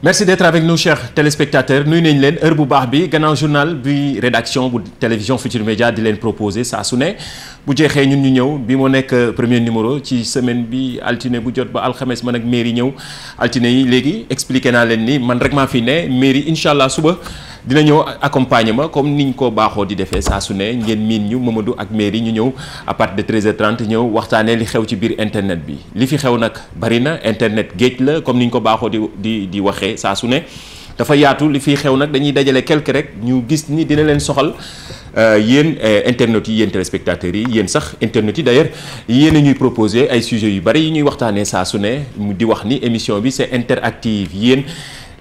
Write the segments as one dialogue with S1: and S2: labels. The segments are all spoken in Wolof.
S1: merci d'être avec nous chers téléspectateurs nuyu nañ leen heure bu baax bi gannaaw journal bi rédaction bu télévision Futurs Médias di leen proposer saa su ne bu jeexee ñun ñu ñëw bi moo nekk premier numéro ci semaine bi altine bu jot ba alxames man ak mairie ñëw altine yi léegi expliqué naa leen ni man rek maa fi ne mairie incha allah suba dina ñëw accompagner ma comme niñ ko baaxoo di defee saa su ne ngeen miin ñu Mamadou ak mairie ñu ñëw à partir de 13h30 ñëw waxtaanee li xew ci biir internet bi li fi xew nag bari na internet géej la comme niñ ko baaxoo di waxee saa su ne dafa yaatu li fiy xew nag dañuy dajale quelque rek ñu gis ni dina leen soxal yéen internautes yi yéen téléspectateurs yi yéen sax internautes yi d'ailleurs yéen a ñuy proposer ay sujets yu bari yi ñuy waxtaanee saa su ne di wax ni émission bi c'est interactive yéen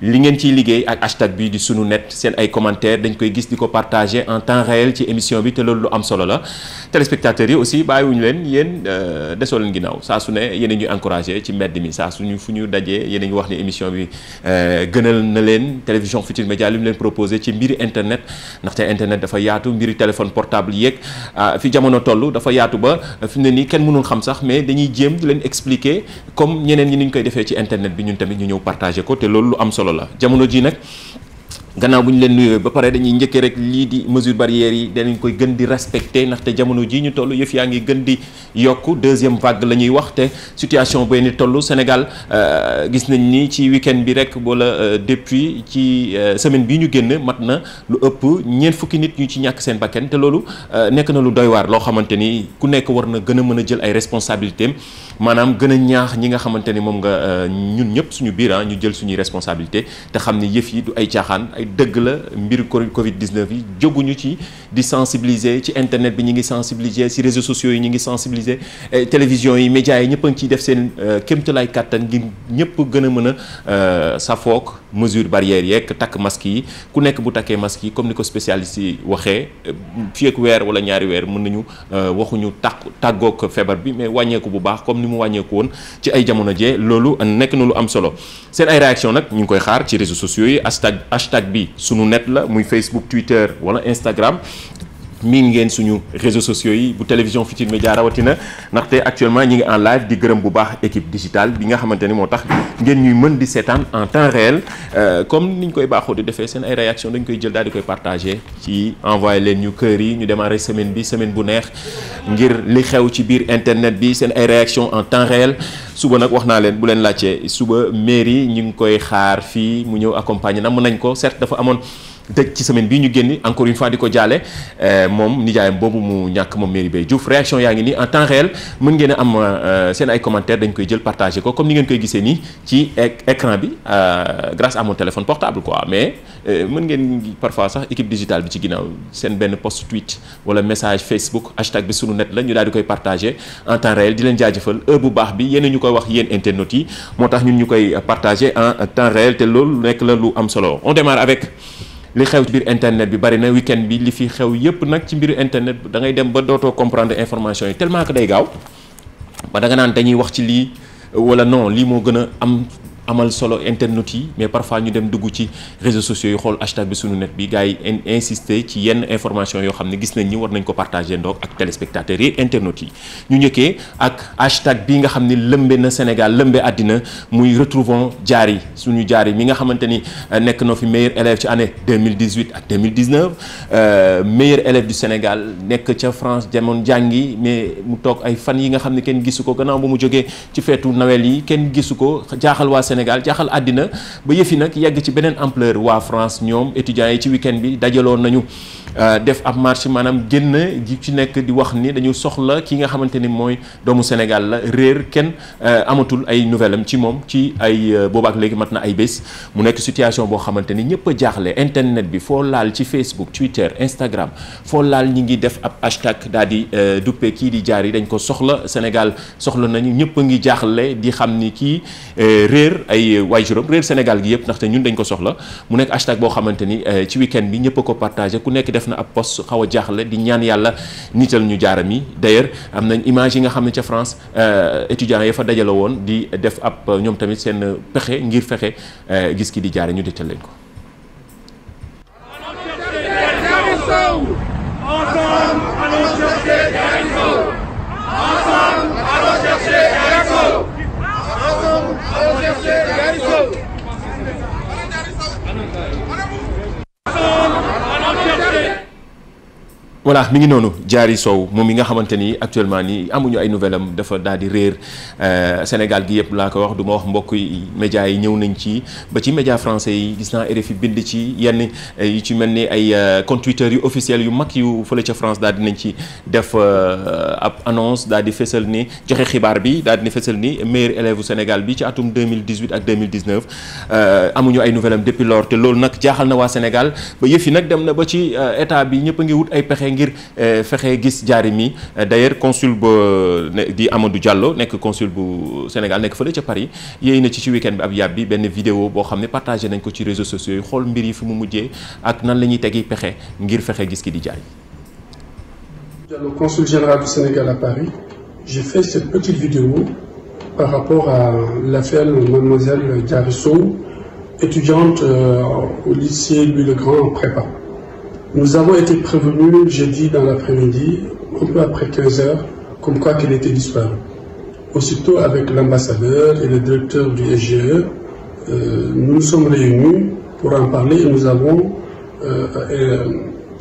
S1: li ngeen ciy liggéey ak hashtag bi di sunu net seen ay commentaires dañ koy gis di ko partager en temps réel ci émission bi te loolu lu am solo la téléspectateurs yi aussi bàyyiwuñu leen yéen desoo leen ginnaaw saa su ne yéen a ñuy encourager ci mbedd mi saa suñu fu ñu dajee yéen a ngi wax ni émission bi gënal na leen télévision Futurs Médias li mu leen proposé ci mbiri internet ndaxte internet dafa yaatu mbiri téléphone portable yeeg fi jamono toll dafa yaatu ba fi mu ne nii kenn mënul xam sax mais dañuy jéem di leen expliquer comme ñeneen ñi ni ñu koy defee ci internet bi ñun tamit ñu ñëw partager ko te loolu lu am solo la jamono ji nag gannaaw bu ñu leen nuyoo ba pare dañuy njëkkee rek lii di mesure barrières yi danañ koy gën di respecter ndaxte jamono ji ñu toll yëf yaa ngi gën di yokku deuxième vague la ñuy wax te situation booy ni toll Sénégal gis nañ ni ci week-end bi rek wala depuis ci semaine bii ñu génn mat na lu ëpp ñeent fukki nit ñu ci ñàkk seen bakkan te loolu nekk na lu doy waar loo xamante ni ku nekk war na gën a mën a jël ay responsabilités maanaam gën a ñaax ñi nga xamante ni moom nga ñun ñëpp suñu biir ñu jël suñuy responsabilité te xam ni yëf yi du ay caaxaan ay dëgg la mbiru Covid 19 yi jóguñu ci di sensibiliser ci internet bi ñu ngi sensibiliser ci réseaux sociaux yi ñu ngi sensibiliser télévision yi médias yi ñëpp a ngi ciy def seen kéemtalaay kàttan ngir ñëpp gën a mën a safook mesure barrières yeeg takk masque yi ku nekk bu takkee masque yi comme ni ko spécialiste yi waxee fii ak weer wala ñaari weer mën nañu waxuñu tàggook feebar bi mais wàññeeku bu baax comme ni mu wàññeeku woon ci ay jamono jee loolu nekk na lu am solo seen ay réaction nag ñu ngi koy xaar ci réseaux sociaux yi hashtag bi sunu net la muy Facebook Twitter wala Instagram miin ngeen suñu réseaux sociaux yi bu télévision Futurs Médias rawatina ndaxte actuellement ñi ngi en live di gërëm bu baax équipe digitale bi nga xamante ni moo tax ngeen ñuy mën di seetaan en temps réel comme niñ koy baaxoo di defee seen ay réaction dañ koy jël daal di koy partager ci envoyé leen ñu kër yi ñu démarrer semaine bi semaine bu neex ngir li xew ci biir internet bi seen ay réaction en temps réel suba nag wax naa leen bu leen laajtee suba mairie ñu ngi koy xaar fii mu ñëw accompagner na mën nañ ko certes dafa amoon dëj ci semaine bii ñu génn encore une fois di ko jaale moom nijaayam boobu mu ñàkk moom Merry Beye Diouf réaction yaa ngi nii en temps réel mën ngeen a am seen ay commentaires dañ koy jël partager ko comme ni ngeen koy gisee nii ci écran bi grâce à mon téléphone portable quoi mais mën ngeen parfois sax équipe digitale bi ci ginnaaw seen benn post tweet wala message Facebook hashtag bi sunu net la ñu daal di koy partager en temps réel di leen jaajëfal heure bu baax bi yéen ñu koy wax yéen internautes yi moo tax ñun ñu koy partager en temps réel te loolu nekk la lu am solo on démarre avec li xew ci biir internet bi bari na week-end bi li fi xew yépp nag ci mbiru internet da ngay dem ba dootoo comprendre information yi tellement que day gaaw ba da nga naan dañuy wax ci lii wala non lii moo gën a amal solo internet yi mais parfois ñu dem dugg ci réseaux sociaux yi xool hashtag bi sunu net bi gars yi insister ci yenn information yoo xam ne gis nañ ni war nañ ko partager ndoog ak téléspectateurs yi internautes yi ñu njëkkee ak hashtag bi nga xam ne lëmbe na Sénégal lëmbe àddina muy retrouvons Diary suñu Diary mi nga xamante ni nekk na fi meilleur élève ci année 2018 ak 2019 meilleur élève du Sénégal nekk ca France demoon jàngi mais mu toog ay fan yi nga xam ne kenn gisu ko gannaaw ba mu jógee ci feetu Noël yi kenn gisu ko jaaxal waa Sénégal jaaxal àddina ba yëfi nag yegg ci beneen ampleur waa France ñoom étudiants yi ci week-end bi dajaloon nañu def ab marche maanaam génn ji ci nekk di wax ni dañu soxla ki nga xamante ni mooy doomu Sénégal la réer kenn amatul ay nouvelle am ci moom ci ay boobaak léegi mat na ay bés mu nekk situation boo xamante ni ñëpp a jaaxle internet bi foo laal ci Facebook Twitter Instagram foo laal ñi ngi def ab hashtag daal di duppe kii di Diary dañ ko soxla Sénégal soxla nañu ñëpp a ngi jaaxle di xam ni kii réer ay waajuram réer Sénégal gi yëpp ndaxte ñun dañ ko soxla mu nekk hashtag boo xamante ni ci week-end bi ñëpp a ko partagé ku nekk def na ab post xaw a jaaxle di ñaan yàlla nital ñu jaaram yi d'ailleurs am nañ image yi nga xam ne ca France étudiants yi fa dajale woon di def ab ñoom tamit seen pexe ngir fexe gis ki di Diary ñu dégtal leen ko. voilà mi ngi noonu Diary Sow moom mi nga xamante ni actuellement nii amuñu ay nouvelle am dafa daal di réer Sénégal gi yëpp laa ko wax du ma wax mbokk yi médias yi ñëw nañ ci ba ci médias français yi gis naa RFI bind ci yenn yu ci mel ni ay compte Twitter yu officiel yu mag yu fële ca France daal dinañ ci def ab annonce daal di fësal ni joxe xibaar bi daal di fësal ni meilleur élève u Sénégal bi ci atum 2018 ak 2019 amuñu ay nouvelle am depuis lors te loolu nag jaaxal na waa Sénégal ba yëf yi nag dem na ba ci état bi ñëpp a ngi wut ay pexe ngir fexe gis Diary mi d'ailleurs consul ba di Amadou Diallo nekk consul bu Sénégal nekk fële ca Paris yéey na ci week-end bi ab yàb bi benn vidéo boo xam ne partagé nañ ko ci réseaux sociaux yi xool mbir yi fi mu mujjee ak nan la ñuy tegi pexe ngir fexe gis ki di Diary.
S2: Diallo, consul général du Sénégal à Paris, j'ai fait cette petite vidéo par rapport à l'affaire de mademoiselle Diary Sow, étudiante au lycée Louis le Grand en prépa. Nous avons été prévenus jeudi dans l'après-midi, un peu après 15 heures, comme quoi qu'elle était disparue. Aussitôt, avec l'ambassadeur et le directeur du SGE, nous nous sommes réunis pour en parler et nous avons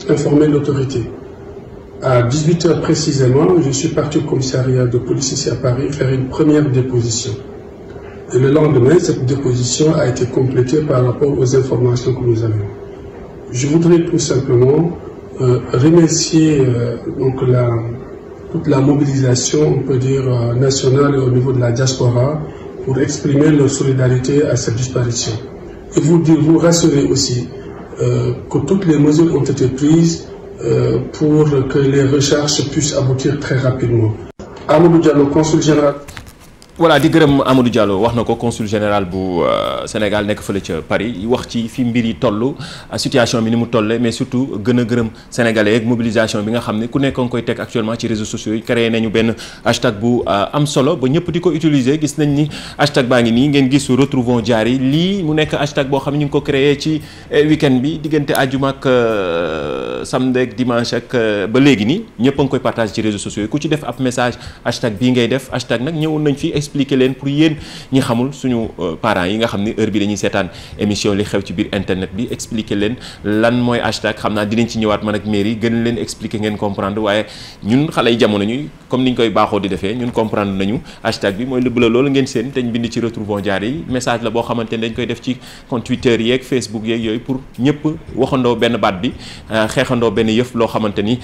S2: informé l'autorité. À 18 heures précisément, je suis parti au commissariat de police ici à Paris faire une première déposition. Et le lendemain, cette déposition a été complétée par rapport aux informations que nous avions. Je voudrais tout simplement remercier toute la mobilisation, on peut dire, nationale et au niveau de la diaspora pour exprimer leur solidarité à cette disparition. Et vous rassurer aussi que toutes les mesures ont été prises pour que les recherches puissent aboutir très rapidement. Amadou Diallo, consul général.
S1: voilà di gërëm Amadou Diallo wax na ko consul général bu Sénégal nekk fële ca Paris wax ci fi mbir yi toll situation bi ni mu tolle mais surtout gën a gërëm sénégalais ak mobilisation bi nga xam ne ku nekk nga koy teg actuellement ci réseaux sociaux yi créé nañu benn hashtag bu am solo ba ñëpp di ko utiliser gis nañ ni hashtag baa ngi nii ngeen gis retrouvons Diary lii mu nekk hashtag boo xam ne ñu ngi ko créé ci week-end bi diggante àjjuma ak samedi ak dimanche ak ba léegi nii ñëpp a ngi koy partager ci réseaux sociaux yi ku ci def ab message hashtag bii ngay def hashtag nag ñëwoon nañ fi expliquer leen pour yéen ñi xamul suñu parents yi nga xam ni heure bi dañuy seetaan émission li xew ci biir internet bi expliquer leen lan mooy hashtag xam naa dinañ ci ñëwaat man ak mairie gën leen expliquer ngeen comprendre waaye ñun xale yi jamono ñuy comme niñ koy baaxoo di defee ñun comprendre nañu hashtag bi mooy lu bleu loolu ngeen seen te ñu bind ci retrouvons Diary yi message la boo xamante ne dañ koy def ci compte Twitter yeeg Facebook yeeg yooyu pour ñëpp waxandoo benn baat bi xeexandoo benn yëf loo xamante ni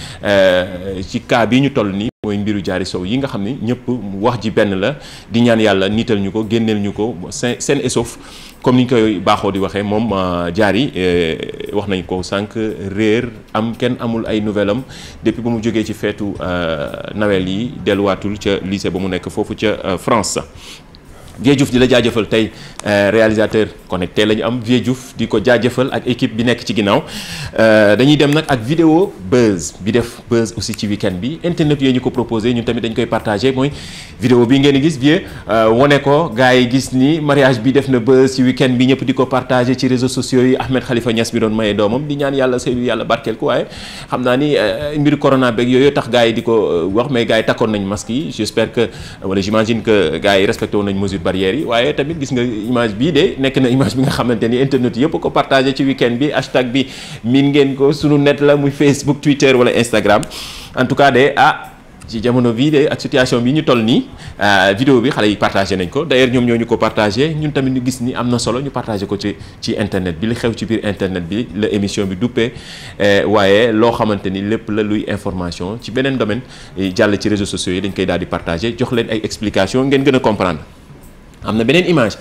S1: ci cas bi ñu toll nii mooy mbiru Diary Sow yi nga xam ni ñëpp wax ji benn la di ñaan yàlla niital ñu ko génneel ñu ko seen et sauf comme ni ñu koy baaxoo di waxee moom Diary wax nañ ko sànq réer am kenn amul ay nouvelle am depuis ba mu jógee ci feetu Noël yi delluwaatul ca lycée ba mu nekk foofu ca France. Vieux Diouf di la jaajëfal tey réalisateur connecté la ñu am Vieux Diouf di ko jaajëfal ak équipe bi nekk ci ginnaaw dañuy dem nag ak vidéo buzz bi def buzz aussi ci week-end bi internet yooyu ñu ko proposé ñun tamit dañ koy partagé mooy vidéo bi ngeen di gis Vieux wane ko gars yi gis ni mariage bi def na buzz ci week-end bi ñëpp di ko partagé ci réseaux sociaux yi Ahmed Khalifa Niass bi doon maye doomam di ñaan yàlla sëy yàlla barkeel ko waaye xam naa ni mbiru corona beeg yooyu tax gars yi di ko wax mais gars yi takkoon nañ masque yi j'espère que wala j'imagine que gars yi respecté woon nañ mesure barrière yi waaye tamit gis nga image bii de nekk na image bi nga xamante ni internet yëpp ko partagé ci week-end bi hashtag bi miin ngeen ko sunu net la muy Facebook Twitter wala Instagram en tout cas de ci jamono bii de ak situation bi ñu toll nii vidéo bi xale yi partagé nañ ko d'ailleurs ñoom ñoo ñu ko partagé ñun tamit ñu gis ni am na solo ñu partagé ko ci internet bi li xew ci biir internet bi la émission bi duppee waaye loo xamante ni lépp la luy information ci beneen domaine jàll ci réseaux sociaux yi dañ koy daal di partagé jox leen ay explication ngeen gën a comprendre am na beneen image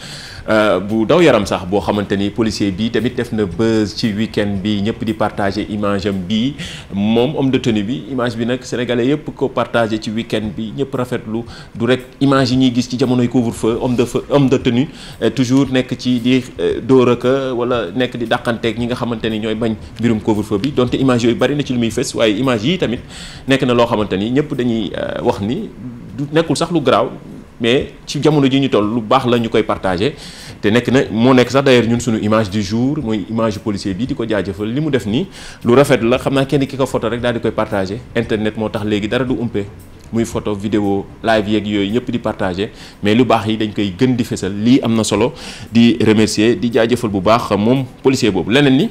S1: bu daw yaram sax boo xamante ni policier bi tamit def na buzz ci week-end bi ñëpp di partager image am bii moom homme de tenue bi image bi nag sénégalais yëpp ko partager ci week-end bi ñëpp rafetlu du rek image yi ñuy gis ci jamonoy couvre-feu homme de tenue toujours nekk ci di dóor ak wala nekk di dàqanteeg ñi nga xamante ni ñooy bañ mbirum couvre-feu bi donte image yooyu bari na ci lu muy fës waaye image yi tamit nekk na loo xamante ni ñëpp dañuy wax ni du nekkul sax lu garaaw mais ci jamono ji ñu toll lu baax la ñu koy partagé te nekk na moo nekk sax d'ailleurs ñun suñu image du jour mooy image policier bi di ko jaajëfal li mu def nii lu rafet la xam naa kenn ki ko photo rek daal di koy partagé internet moo tax léegi dara du umpe muy photo vidéo live yeeg yooyu ñëpp di partagé mais lu baax yi dañ koy gën di fesal lii am na solo di remercier di jaajëfal bu baax moom policier boobu leneen ni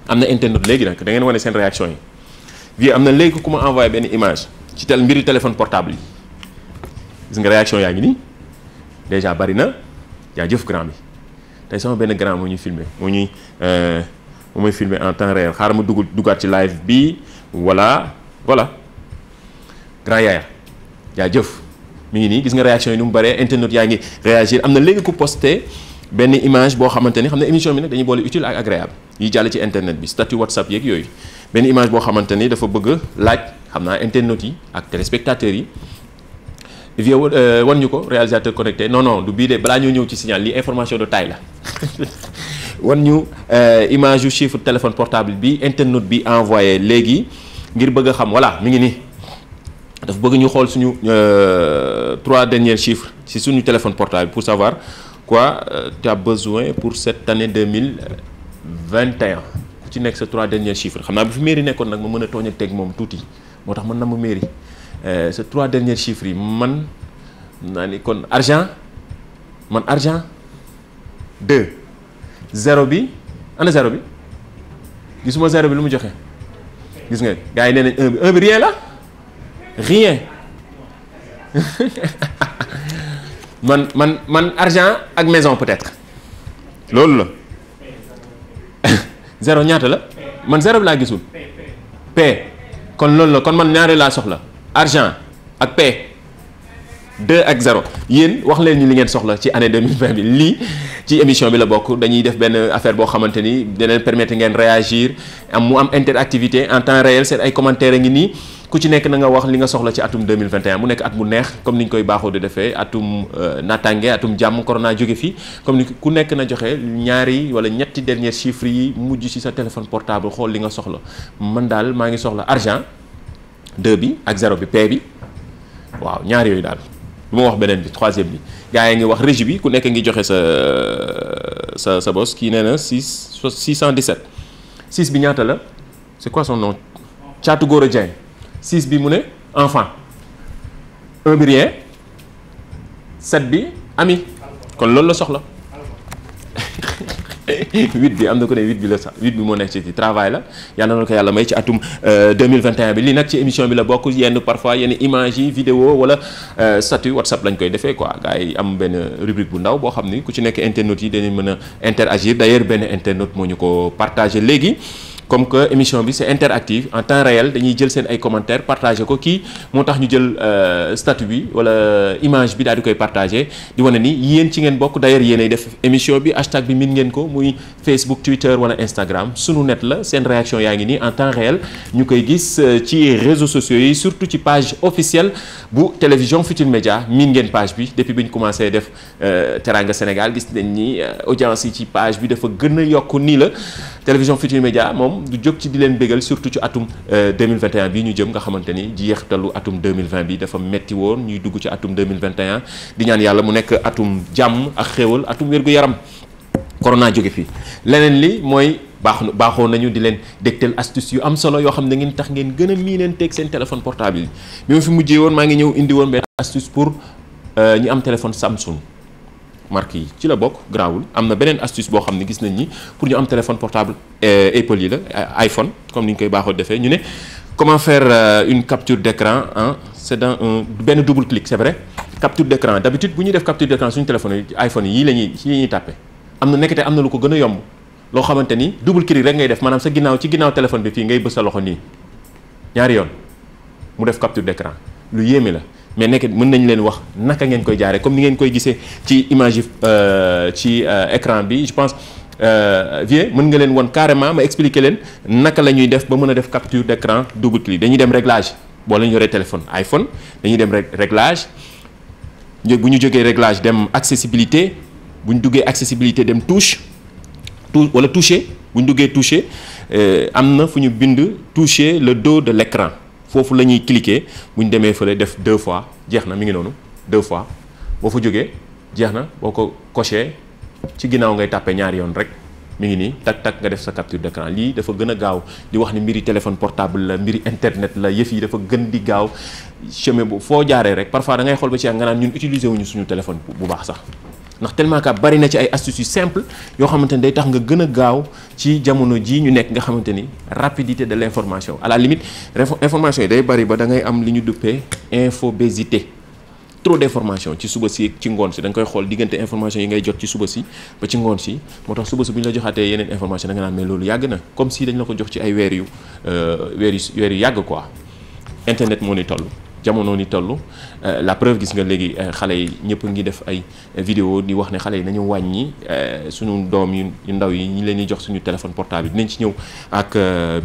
S1: am na internet léegi nag da ngeen wane seen réaction yi vie am na léegi ku ma envoyé benn image ci mbiri téléphone portable yi gis nga réaction yaa ngi nii déjà bari na yaa jëf grand bi tey sama benn grand moo ñuy filmer moo muy filmer en temps réel xaaral ma duggaat ci live bi voilà grand yaaya yaa jëf mi ngi nii gis nga réaction yi nu mu bëree internet yaa ngi réagir am na léegi ku posté benn image boo xamante ni xam ne émission bi nag dañuy boole utile ak agréable yi jàll ci internet bi statut WhatsApp yeeg yooyu benn image boo xamante ni dafa bëgg laaj xam naa internet yi ak téléspectateurs yi vie wan ñu ko réalisateur connecté non du bii de balaa ñoo ñëw ci signal lii information de taille la wan ñu image yu chiffre téléphone portable bi internet bi envoyé léegi ngir bëgg a xam voilà mi ngi nii dafa bëgg ñu xool suñu 3 derniers chiffres ci suñu téléphone portable pour savoir quoi tu as besoin pour cette année 2021 ku ci nekk sa 3 derniers chiffres xam naa bi fi mairie nekkoon nag ma mën a tooñ ak teg moom tuuti moo tax man na ma mairie sa 3 derniers chiffres yi man naa ni kon argent 2 0 bi ana 0 bi gisuma 0 bi lu mu joxe gis nga gars yi nee nañ 1 bi rien la rien man argent ak maison peut-être loolu la 0 ñaata la man 0 bi laa gisul P kon loolu la kon man ñaari laa soxla argent ak P 2 ak 0 yéen wax leen ñu li ngeen soxla ci année 2020 bi lii ci émission bi la bokk dañuy def benn affaire boo xamante ni dina permettre ngeen réagir mu am interactivité en temps réel seen ay commentaires a ngi nii ku ci nekk na nga wax li nga soxla ci atum 2021 mu nekk at mu neex comme ni ñu koy baaxoo di defee atum naataange atum jàmm corona jóge fi comme ni ku nekk na joxe ñaari wala ñetti derniers chiffres yi mujj ci sa téléphone portable xool li nga soxla man daal maa ngi soxla argent 2 bi ak 0 bi P bi waaw ñaar yooyu daal lu ma wax beneen bi troisième bi gars yi ngi wax régie bi ku nekk ngi joxe sa bos kii nee na 617 6 bi ñaata la c'est quoi son nom Thiatou Gora Dieng 6 bi mu ne enfant 1 bi rien 7 bi ami kon loolu la soxla 8 bi am na ko ne 8 bi la sax 8 bi moo nekk ci travail la yàlla na ko yàlla may ci atum 2021 bi lii nag ci émission bi la bokk yenn parfois yenn images yi vidéo wala statut WhatsApp lañ koy defee quoi gars yi am benn rubrique bu ndaw boo xam ni ku ci nekk internautes yi dañuy mën a interagir d'ailleurs benn internaute moo ñu ko partagé léegi comme que émission bi c'est interactive en temps réel dañuy jël seen ay commentaires partagé ko kii moo tax ñu jël statut bi wala image bi daal di koy partagé di wane ni yéen ci ngeen bokk d'ailleurs yéenay def émission bi hashtag bi min ngeen ko muy Facebook Twitter wala Instagram sunu net la seen réaction yaa ngi nii en temps réel ñu koy gis ci réseaux sociaux yi surtout ci page officielle bu télévision Futurs Médias min ngeen page bi depuis bi ñu commencé def Teranga Sénégal gis nañ ni audience yi ci page bi dafa gën a yokk nii la télévision Futurs Médias moom du jóg ci di leen bégal surtout ci atum 2021 bi ñu jëm nga xamante ni jeextalu atum 2020 bi dafa metti woon ñuy dugg ci atum 2021 di ñaan yàlla mu nekk atum jàmm ak xéewal atum wér-gu-yaram corona jóge fii leneen li mooy baaxoo nañu di leen dégtal astuce yu am solo yoo xam ne ngeen tax ngeen gën a miinanteeg seen téléphone portable yi bi ma fi mujjee woon maa ngi ñëw indi woon benn astuce pour ñi am téléphone Samsung marque yi ci la bokk grawul am na beneen astuce boo xam ne gis nañ ni pour ñu am téléphone portable Apple yi la iPhone comme ni ñu koy baaxoo defee ñu ne comment faire une capture d'écran c'est dans benn double clic c'est vrai capture d'écran d'habitude bu ñuy def capture d'écran suñu téléphone yi iPhone yi la ñuy tàppe am na nekkate am na lu ko gën a yomb loo xamante ni double clic rek ngay def maanaam sa ginnaaw ci ginnaaw téléphone bi fii ngay bës sa loxo nii ñaari yoon mu def capture d'écran lu yéeme la mais nekk mën nañ leen wax naka ngeen koy jaaree comme ni ngeen koy gisee ci image yi ci écran bi je pense vie mën nga leen won carrément ma expliquer leen naka la ñuy def ba mën a def capture d'écran double clic dañuy dem réglage boo la ñu yoree téléphone iPhone dañuy dem réglage bu ñu jógee réglage dem accessibilité bu ñu duggee accessibilité dem touche wala toucher bu ñu duggee toucher am na fu ñu bind toucher le dos de l'écran foofu la ñuy cliquer bu ñu demee fële def 2 fois jeex na mi ngi noonu 2 fois boo fa jógee jeex na boo ko coché ci ginnaaw ngay tàppe ñaari yoon rek mi ngi nii tak nga def sa capture d'écran lii dafa gën a gaaw di wax ni mbiri téléphone portable la mbiri internet la yëf yi dafa gën di gaaw chemin bu foo jaaree rek parfois da ngay xool ba ci nga naan ñun utiliser wuñu suñu téléphone bu baax sax ndax tellement que bari na ci ay astuces yu simple yoo xamante ni day tax nga gën a gaaw ci jamono jii ñu nekk nga xamante ni rapidité de l'information à la limite information yi day bari ba da ngay am li ñu duppee infobésité. Trop d'information ci suba si ci ngoon si da nga koy xool diggante information yi ngay jot ci suba si ba ci ngoon si moo tax suba si bu ñu la joxaatee yeneen information da nga naan mais loolu yàgg na comme si dañ la ko jox ci ay weer yu yàgg quoi. Internet moo ni toll jamono ni toll la preuve gis nga léegi xale yi ñëpp ngi def ay vidéo di wax ne xale yi nañu wàññi suñu doom yu ndaw yi ñi leen di jox suñu téléphone portable yi dinañ ci ñëw ak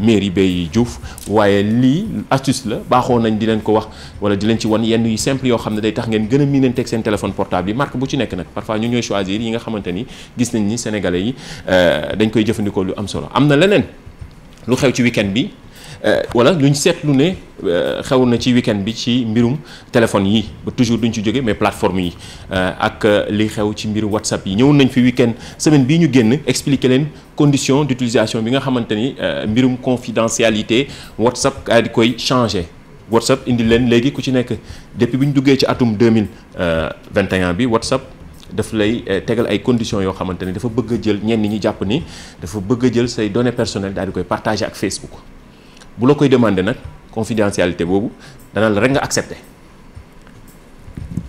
S1: Merry Beye Diouf waaye lii astuce la baaxoo nañ di leen ko wax wala di leen ci wan yenn yu simple yoo xam ne day tax ngeen gën a miinanteeg seen téléphone portable yi marque bu ci nekk nag parfois ñu ñooy choisir yi nga xamante ni gis nañ ni sénégalais yi dañ koy jëfandikoo lu am solo. Am na leneen lu xew ci week-end bi wala luñ seetlu ne xew na ci week-end bi ci mbirum téléphone yi ba toujours duñ ci jóge mais plateforme yi ak li xew ci mbiru WhatsApp yi ñëwoon nañ fi week-end semaine bii ñu génn expliquer leen condition d'utilisation bi nga xamante ni mbirum confidentialité WhatsApp di koy changer. WhatsApp indi leen léegi ku ci nekk depuis bi ñu duggee ci atum 2021 bi WhatsApp daf lay tegal ay conditions yoo xamante ni dafa bëgg a jël ñenn ñi jàpp ni dafa bëgg a jël say données personnelles daal di koy partager ak Facebook. bu la koy demander nag confidentialité boobu dana la rek nga accepter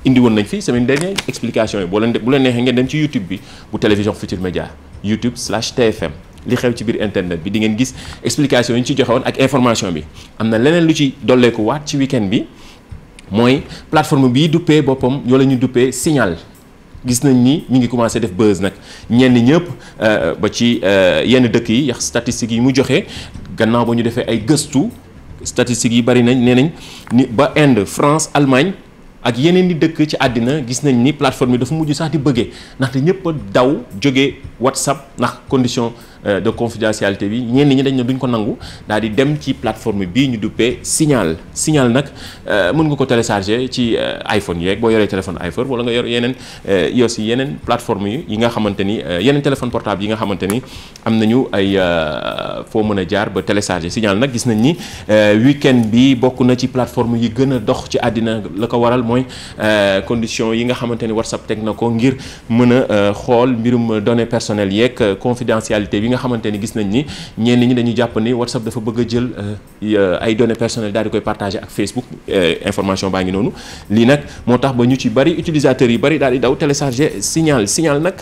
S1: indi woon nañ fi semaine dernière explication yi bu leen neexee ngeen dem ci YouTube bi bu télévision Futurs Médias YouTube/TFM li xew ci biir internet bi di ngeen gis explication yi ñu ci joxe woon ak information bi. am na leneen lu ci dolleeku waat ci week-end bi mooy plateforme bii duppee boppam yoo la ñu duppee Signal. gis nañ ni ñu ngi commencé def buzz nag ñenn ñëpp ba ci yenn dëkk yi yax statistiques yi mu joxe gannaaw ba ñu defee ay gëstu statistiques yi bari nañ nee nañ ni ba Inde France Allemagne ak yeneen di dëkk ci àddina gis nañ ni plateforme yi dafa mujj sax di bëggee ndaxte ñëpp a daw jógee WhatsApp ndax condition de confidentialité bi ñenn ñi dañ ne duñ ko nangu daal di dem ci plateforme bii ñu duppee Signal. Signal nag mën nga ko télécharger ci iPhone yeeg boo yoree téléphone iPhone wala nga yor yeneen iOS yi yeneen plateforme yi nga xamante ni yeneen téléphone portable yi nga xamante ni am nañu ay foo mën a jaar ba télécharger Signal nag gis nañ ni week-end bi bokk na ci plateforme yi gën a dox ci àddina la ko waral mooy condition yi nga xamante ni WhatsApp teg na ko ngir mën a xool mbirum données personnelles yeeg confidentialité bi nga xamante ni gis nañ ni ñenn ñi dañuy jàpp ni WhatsApp dafa bëgg a jël ay données personnelles daal di koy partager ak Facebook information baa ngi noonu lii nag moo tax ba ñu ci bari utilisateurs yi bari daal di daw télécharger Signal nag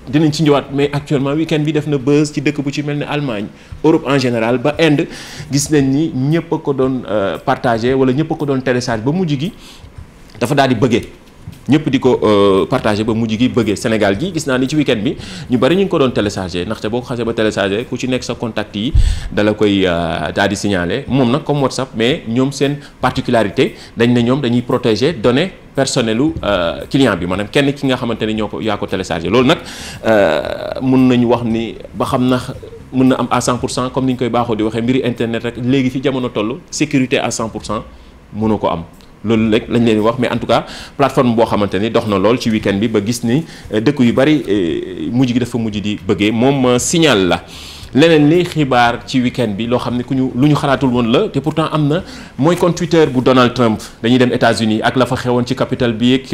S1: dinañ ci ñëwaat mais actuellement week-end bi def na buzz ci dëkk bu ci mel ne Allemagne Europe en général ba Inde gis nañ ni ñëpp a ko doon partager wala ñëpp a ko doon télécharger ba mujj gi dafa daal di bëggee ñëpp di ko partagé ba mujj gi bëggee Sénégal gi gis naa ni ci week-end bi ñu bari ñu ngi ko doon téléchargé ndaxte boo ko xasee ba téléchargé ku ci nekk sa contact yi dala koy daal di signalé moom nag comme WhatsApp mais ñoom seen particularité dañ ne ñoom dañuy protéger données personnelu client bi maanaam kenn ki nga xamante ni yaa ko téléchargé loolu nag mun nañu wax ni ba xam na mën na am à 100% comme ni ñu koy baaxoo di waxee mbiri internet rek léegi fi jamono toll sécurité à 100% mënu ko am. loolu rek lañ leen di wax mais en tout cas plateforme boo xamante ni dox na lool ci week-end bi ba gis ni dëkk yu bari mujj gi dafa mujj di bëggee moom Signal la. leneen li xibaar ci week-end bi loo xam ne lu ñu xalaatul woon la te pourtant am na mooy compte Twitter bu Donald Trump dañuy dem États-Unis ak la fa xewoon ci Capitole bi ak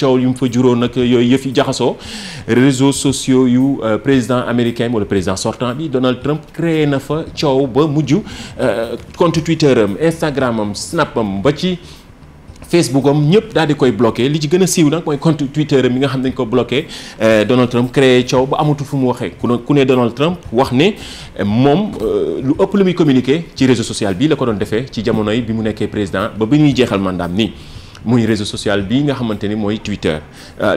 S1: coow yu mu fa juróon nag yooyu yëf yi jaxasoo réseaux sociaux yu président américain wala président sortant bi Donald Trump créé na fa coow ba mujj compte Twitter am Instagram am Snap am ba ci Facebook am ñëpp daal di koy bloqué li ci gën a siiw nag mooy compte Twitter mi nga xam ne dañ ko bloqué Donald Trump créé coow ba amatul fu mu waxee ku ne Donald Trump wax ne moom lu ëpp lu muy communiqué ci réseau social bii la ko doon defee ci jamono yi bi mu nekkee président ba bi ñuy jeexal mandaam nii muy réseau social bii nga xamante ni mooy Twitter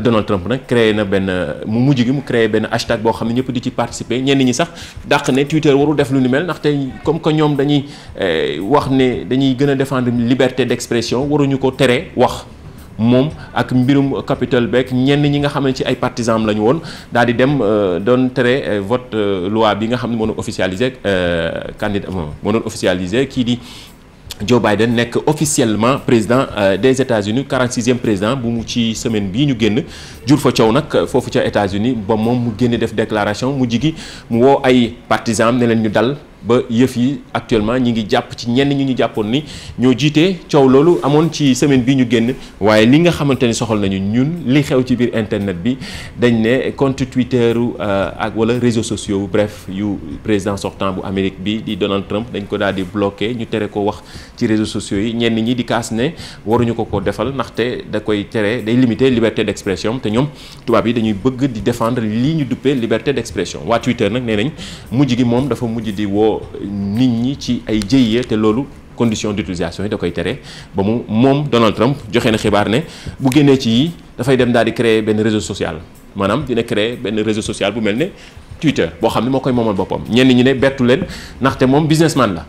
S1: Donald Trump nag créé na benn mu mujj gi mu créé benn hashtag boo xam ne ñëpp di ci participer ñenn ñi sax dàq ne Twitter warul def lu ni mel ndaxte comme que ñoom dañuy wax ne dañuy gën a défendre liberté d'expression waruñu ko tere wax moom ak mbirum Capitole beeg ñenn ñi nga xam ne ci ay partisans la ñu woon daal di dem doon tere vote loi bi nga xam ne moo doon officialisé candidat moo doon officialisé kii di Joe Biden nekk officiellement président des États-Unis 46e président bu mu ci semaine bii ñu génn jur fa coow nag foofu ca États-Unis ba moom mu génne def déclaration mu jigi mu woo ay partisans am ne leen ñu dal ba yëf yi actuellement ñi ngi jàpp ci ñenn ñu jàppoon ni ñoo jiite coow loolu amoon ci semaine bi ñu génn waaye li nga xamante ni soxal nañu ñun li xew ci biir internet bi dañ ne compte Twitter ak wala réseaux sociaux bref yu président sortant bu Amérique bi di Donald Trump dañ ko daal di bloqué ñu tere ko wax ci réseaux sociaux yi ñenn ñi di kaas ne waruñu ko defal ndaxte da koy tere day limiter liberté d'expression te ñoom tubaab yi dañuy bëgg di défendre lii ñu duppee liberté d'expression waa Twitter nag nee nañ mujj gi moom dafa mujj di woo nit ñi ci ay jëyee te loolu condition d'utilisation yi da koy tere ba moom Donald Trump joxe na xibaar ne bu génnee ci yi dafay dem daal di créer benn réseau social maanaam dina créer benn réseau social bu mel ne Twitter boo xam ne moo koy moomal boppam ñenn ñi ne bettu leen ndaxte moom businessman la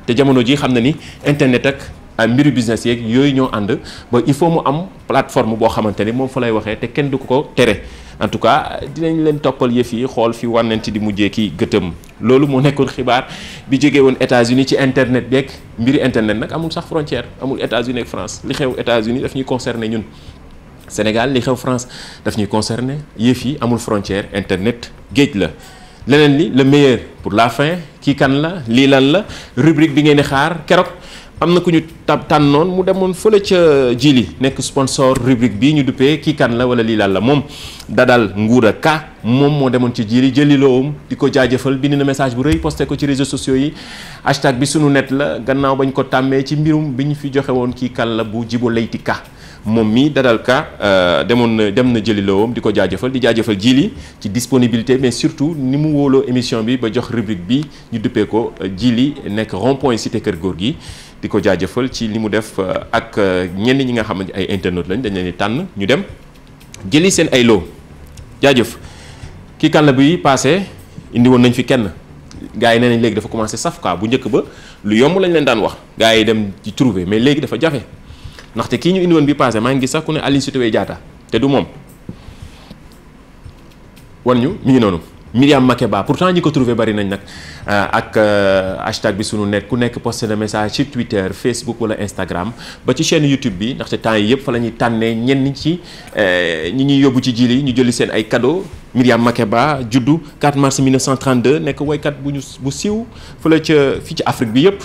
S1: te jamono ji xam na ni internet ak mbiru business yeeg yooyu ñoo ànd ba il faut mu am plateforme boo xamante ni moom fa lay waxee te kenn du ko tere en tout cas dinañ leen toppal yëf yi xool fi wànnent di mujjee ki gëtëm loolu moo nekkoon xibaar bi jógee woon États-Unis ci internet beeg mbiri internet nag amul sax frontière amul États-Unis ak France li xew États-Unis daf ñuy concerner ñun Sénégal li xew France daf ñuy concerner yëf yi amul frontière internet géej la leneen li le meilleur pour la fin kii kan la lii lan la rubrique bi ngeen di xaar keroog am na ku ñu tànnoon mu demoon fële ca Jili nekk sponsor rubrique bii ñu duppee kii kan la wala lii lan la moom Dadal Nguuda Ka moom moo demoon ci Jili jëli loowum di ko jaajëfal bind na message bu rëy posté ko ci réseaux sociaux yi hashtag bi sunu net la gannaaw bañ ko tàmmee ci mbirum bi ñu fi joxe woon kii kan la bu Jibo Leyti Ka moom mi Dadal Ka dem na jëli loowum di ko jaajëfal di jaajëfal Jili ci disponibilité mais surtout ni mu wóoloo émission bi ba jox rubrique bi ñu duppee ko Jili nekk rond-point cité Kër Góor gi di ko jaajëfal ci li mu def ak ñenn ñi nga xamante ay internautes lañ dañ leen di tànn ñu dem jëli seen ay loo jaajëf kii kan la bi passé indi woon nañ fi kenn gars yi nee nañ léegi dafa commencé saf quoi bu njëkk ba lu yomb lañ leen daan wax gars yi dem ci trouver mais léegi dafa jafe ndaxte kii ñu indi woon bi passé maa ngi gis sax ku ne Aline Sitoé Diatta te du moom wan ñu mi ngi noonu Myriam Makeba pourtant ñi ko trouvé bari nañ nag ak hashtag bi sunu net ku nekk posté na message ci Twitter Facebook wala Instagram ba ci chaîne YouTube bi ndaxte temps yi yëpp fa la ñuy tànnee ñenn ci ñi ñuy yóbbu ci Jili ñu jëli seen ay cadeau Myriam Makeba juddu 4 mars 1932 nekk woykat bu siiw fële fii ci Afrique bi yëpp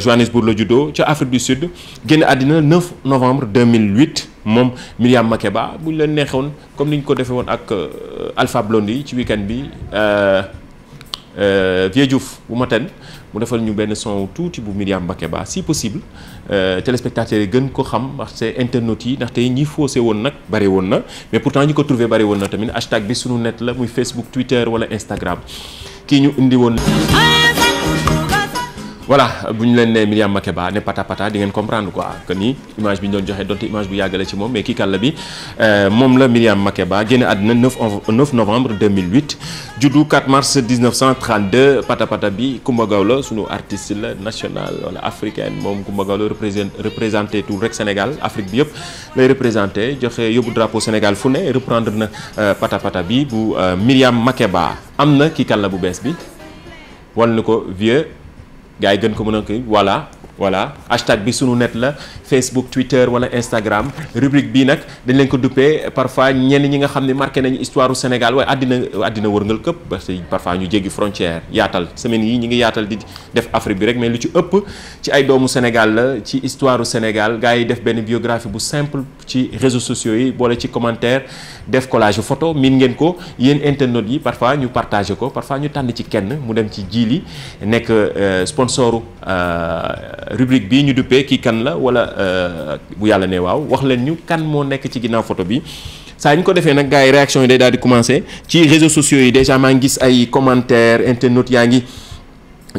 S1: Johannesburg la juddoo ca Afrique du Sud génn àddina 9 novembre 2008 moom Myriam Makeba bu ñu leen neexoon comme ni ñu ko defee woon ak Alpha Blondy ci week-end bi Vieux Diouf bu Maten mu defal ñu benn son tuuti bu Myriam Makeba si possible téléspectateurs yi gën ko xam ndaxte internautes yi ndaxte ñi faussé woon nag bari woon na mais pourtant ñi ko trouvé bari woon na tamit hashtag bi sunu net la muy Facebook Twitter wala Instagram kii ñu indi woon. voilà bu ñu leen nee Myriam Makeba ne pata pata di ngeen comprendre quoi que ni image bi ñu doon joxe donte image bu yàggale ci moom mais kii kàlla bi moom la Myriam Makeba génn àddina 9 novembre 2008 juddu 4 mars 1932 pata pata bi Coumba Gawlo sunu artiste la national wala africaine moom Coumba Gawlo représenté tout rek Sénégal Afrique bi yëpp lay représenté joxe yóbbu drapeau Sénégal fu ne reprendre na pata pata bi bu Myriam Makeba am na kii kàlla bu bees bi wal na ko vieux. gars yi gën ko mën a kii voilà hashtag bi sunu net la Facebook Twitter wala Instagram rubrique bii nag dañ leen ko duppee parfois ñenn ñi nga xam ne marqué nañu histoire u Sénégal waaye àddina wërngal këpp parce que parfois ñu jéggi frontière yaatal semaine yi ñi ngi yaatal di def Afrique bi rek mais lu ci ëpp ci ay doomu Sénégal la ci histoire u Sénégal gars yi def benn biographie bu simple ci réseaux sociaux yi boole ci commentaire def collage photo miin ngeen ko yéen internautes yi parfois ñu partagé ko parfois ñu tànn ci kenn mu dem ci Jili nekk sponsoru rubrique bii ñu duppee kii kan la wala bu yàlla ne waaw wax leen ñu kan moo nekk ci ginnaaw photo bi saa ñu ko defee nag gars yi réaction yi day daal di commencer ci réseaux sociaux yi déjà maa ngi gis ay commentaires internautes yaa ngi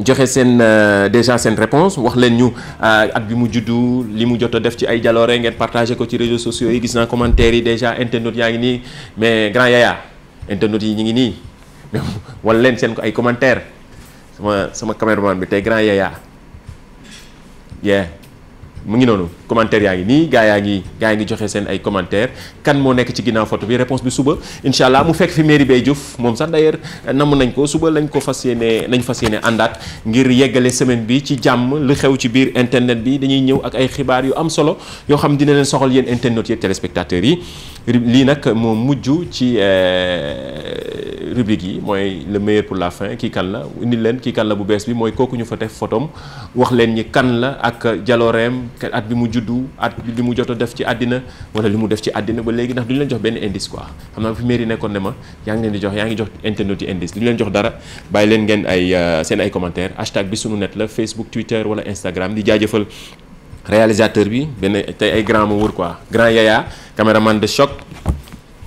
S1: joxe seen déjà seen réponse wax leen ñu at bi mu juddu li mu jot a def ci ay jaloore ngeen partagé ko ci réseaux sociaux yi gis naa commentaires yi déjà internautes yaa ngi nii mais grand yaya internautes yi ñu ngi nii mais wala leen seen ko ay commentaires sama caméraman bi tey grand yaya mu ngi noonu commentaire yaa ngi nii gaa yi ngi joxe seen ay commentaire kan moo nekk ci ginnaaw photo bi réponse bi suba incha allah mu fekk fi mairie Baye Diouf moom sax d'ailleurs namm nañ ko suba lañ fas yéene àndaat ngir yeggale semaine bi ci jàmm lu xew ci biir internet bi dañuy ñëw ak ay xibaar yu am solo yoo xam dina leen soxal yéen internautes yi téléspectateurs yi lii nag moo mujj ci rubrique yi mooy le meilleur pour la fin kii kan la indi leen kii kan la bu bees bi mooy kooku ñu fa def photom wax leen ñi kan la ak jalooreem at bi mu juddu at bi mu jot a def ci àddina wala li mu def ci àddina ba léegi ndax duñu leen jox benn indice quoi xam naa fi mairie nekkoon ne ma yaa ngi jox internet yi indice duñu leen jox dara bàyyi leen ngeen ay seen ay commentaires hashtag bi sunu net la Facebook Twitter wala Instagram di jaajëfal réalisateur bi benn tey ay grand ma wër quoi grand Yaya caméraman de choc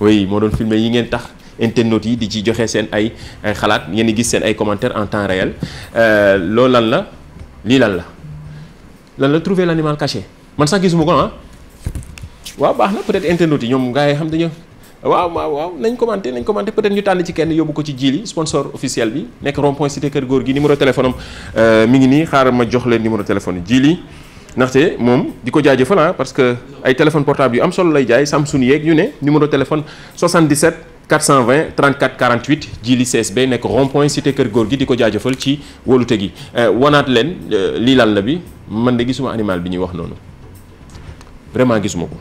S1: oui moo doon filmé yi ngeen tax internautes yi di ci joxe seen ay xalaat ngeen di gis seen ay commentaires en temps réel loolu lan la lii lan la trouver l'animal caché man sax gisuma ko ah waaw baax na peut-être internautes yi ñoom gars yi xam dañu waaw nañ commenté peut-être ñu tànn ci kenn yóbbu ko ci Djily sponsor officiel bi nekk rond-point cité Kër Góor gi numéro téléphone am mi ngi nii xaaral ma jox leen numéro téléphone Djily ndaxte moom di ko jaajëfal parce que ay téléphone portable yu am solo lay jaay Samsung yeeg yu ne numéro téléphone 77 420 34 48 Djily CSB nekk rond-point cité Kër Góor gi di ko jaajëfal ci wóolute gi wanaat leen lii lan la bi man de gisuma animal bi ñuy wax noonu vraiment gisuma ko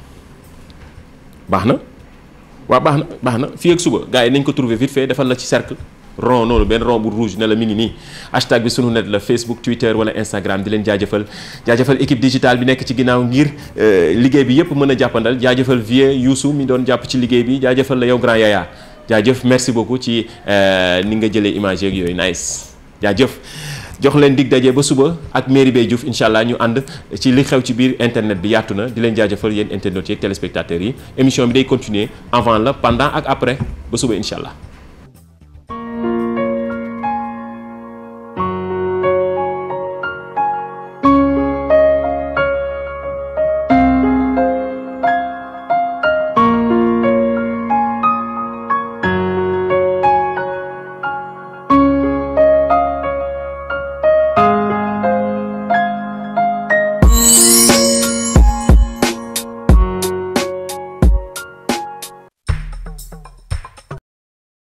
S1: baax na waaw baax na fii ak suba gars yi nañ ko trouver vite fait defal la ci cercle rond noonu benn rond bu rouge ne la mi ngi nii hashtag bi sunu net la Facebook Twitter wala Instagram di leen jaajëfal équipe digitale bi nekk ci ginnaaw ngir liggéey bi yëpp mën a jàppandal jaajëfal Vieux Youssou mi doon jàpp ci liggéey bi jaajëfal la yow grand Yaya jaajëf merci beaucoup ci ni nga jëlee image yeeg yooyu nice jaajëf jox leen dig daje ba suba ak Merry Beye Diouf incha allah ñu ànd ci li xew ci biir internet bi yaatu na di leen jaajëfal yéen internautes yeeg téléspectateurs yi émission bi day continuer avant la pendant ak après ba suba incha allah